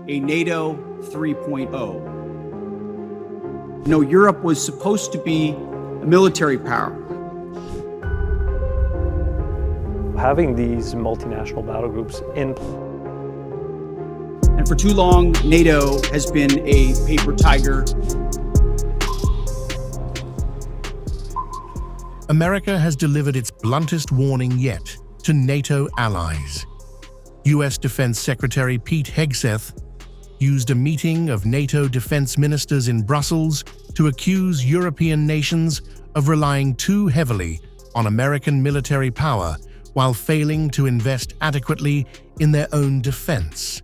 a NATO 3.0. No, Europe was supposed to be a military power. Having these multinational battle groups in. And for too long, NATO has been a paper tiger. America has delivered its bluntest warning yet to NATO allies. US Defense Secretary Pete Hegseth used a meeting of NATO defense ministers in Brussels to accuse European nations of relying too heavily on American military power while failing to invest adequately in their own defense.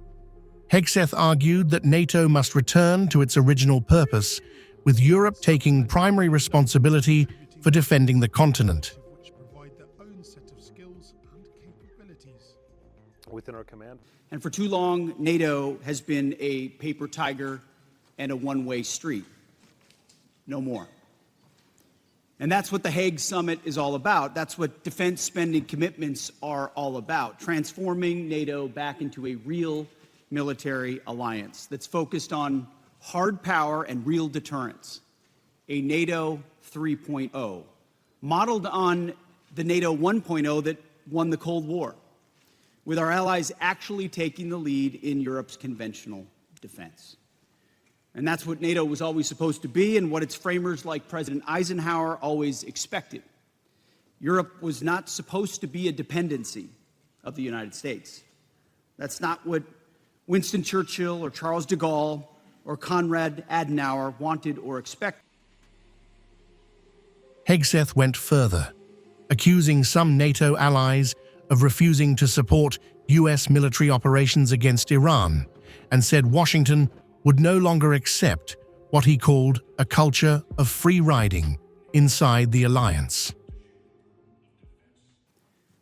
Hegseth argued that NATO must return to its original purpose, with Europe taking primary responsibility for defending the continent. Within our command. And for too long, NATO has been a paper tiger and a one-way street. No more. And that's what the Hague Summit is all about. That's what defense spending commitments are all about, transforming NATO back into a real military alliance that's focused on hard power and real deterrence, a NATO 3.0, modeled on the NATO 1.0 that won the Cold War, with our allies actually taking the lead in Europe's conventional defense. And that's what NATO was always supposed to be and what its framers like President Eisenhower always expected. Europe was not supposed to be a dependency of the United States. That's not what Winston Churchill or Charles de Gaulle or Konrad Adenauer wanted or expected. Hegseth went further, accusing some NATO allies of refusing to support US military operations against Iran, and said Washington would no longer accept what he called a culture of free riding inside the alliance.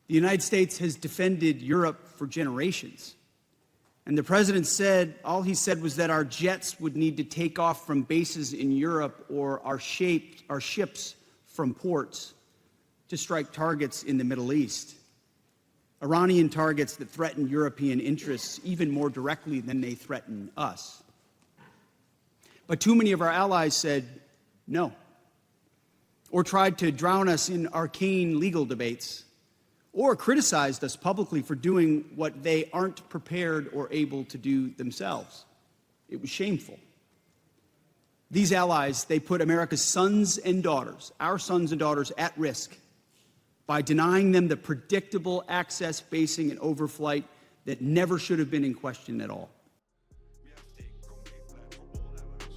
The United States has defended Europe for generations. And the president said, all he said was that our jets would need to take off from bases in Europe or our ships from ports to strike targets in the Middle East. Iranian targets that threaten European interests even more directly than they threaten us. But too many of our allies said no, or tried to drown us in arcane legal debates, or criticized us publicly for doing what they aren't prepared or able to do themselves. It was shameful. These allies, they put America's sons and daughters, our sons and daughters, at risk by denying them the predictable access, basing, and overflight that never should have been in question at all.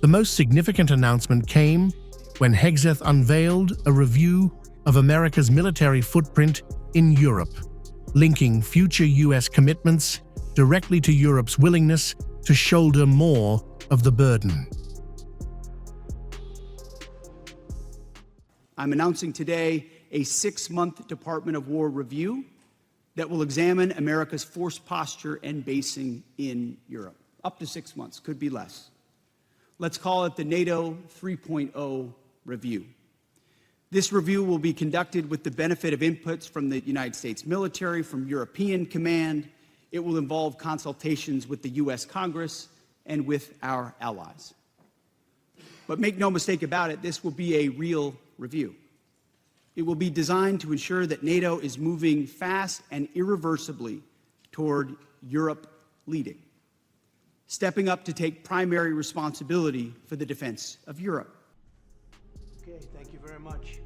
The most significant announcement came when Hegseth unveiled a review of America's military footprint in Europe, linking future US commitments directly to Europe's willingness to shoulder more of the burden. I'm announcing today a 6-month Department of War review that will examine America's force posture and basing in Europe. Up to 6 months, could be less. Let's call it the NATO 3.0 review. This review will be conducted with the benefit of inputs from the United States military, from European command. It will involve consultations with the US Congress and with our allies. But make no mistake about it, this will be a real review. It will be designed to ensure that NATO is moving fast and irreversibly toward Europe leading, stepping up to take primary responsibility for the defense of Europe. Okay, thank you very much.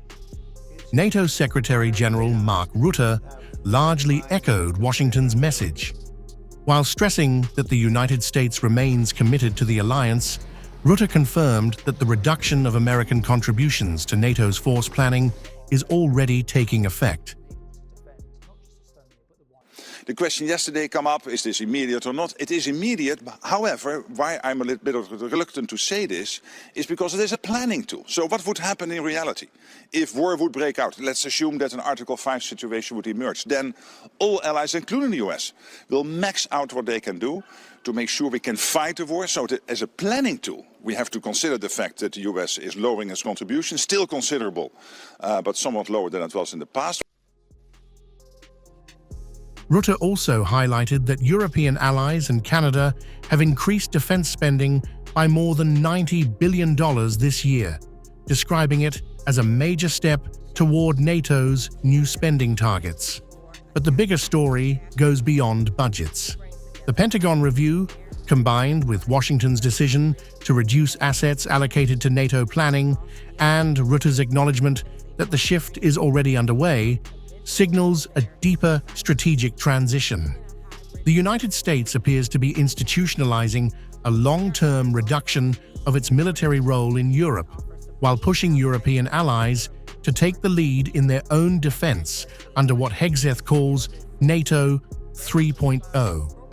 NATO Secretary General Mark Rutte largely echoed Washington's message. While stressing that the United States remains committed to the alliance, Rutte confirmed that the reduction of American contributions to NATO's force planning is already taking effect. The question yesterday came up, is this immediate or not? It is immediate, however, why I'm a little bit reluctant to say this, is because it is a planning tool. So what would happen in reality? If war would break out, let's assume that an Article 5 situation would emerge, then all allies, including the US, will max out what they can do to make sure we can fight the war. So as a planning tool, we have to consider the fact that the US is lowering its contribution, still considerable, but somewhat lower than it was in the past. Rutte also highlighted that European allies and Canada have increased defense spending by more than $90 billion this year, describing it as a major step toward NATO's new spending targets. But the bigger story goes beyond budgets. The Pentagon review, combined with Washington's decision to reduce assets allocated to NATO planning and Rutte's acknowledgement that the shift is already underway, signals a deeper strategic transition. The United States appears to be institutionalizing a long-term reduction of its military role in Europe, while pushing European allies to take the lead in their own defense under what Hegseth calls NATO 3.0.